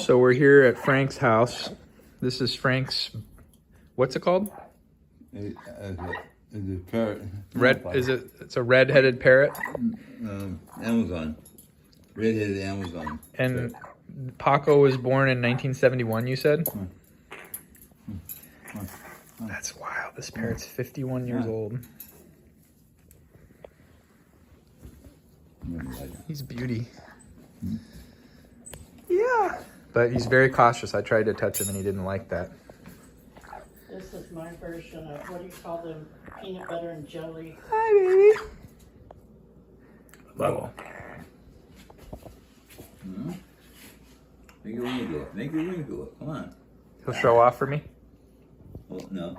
So we're here at Frank's house. This is Frank's, what's it called? It's a parrot. It's a red-headed parrot? Amazon. Red-headed Amazon. And Paco was born in 1971, you said? That's wild. This parrot's 51 years old. He's a beauty. Yeah. But he's very cautious. I tried to touch him and he didn't like that. This is my version of, what do you call them, peanut butter and jelly. Hi, baby. Bubble. Make your wing go up. Make your wing go up. Come on. He'll show off for me? Oh, no.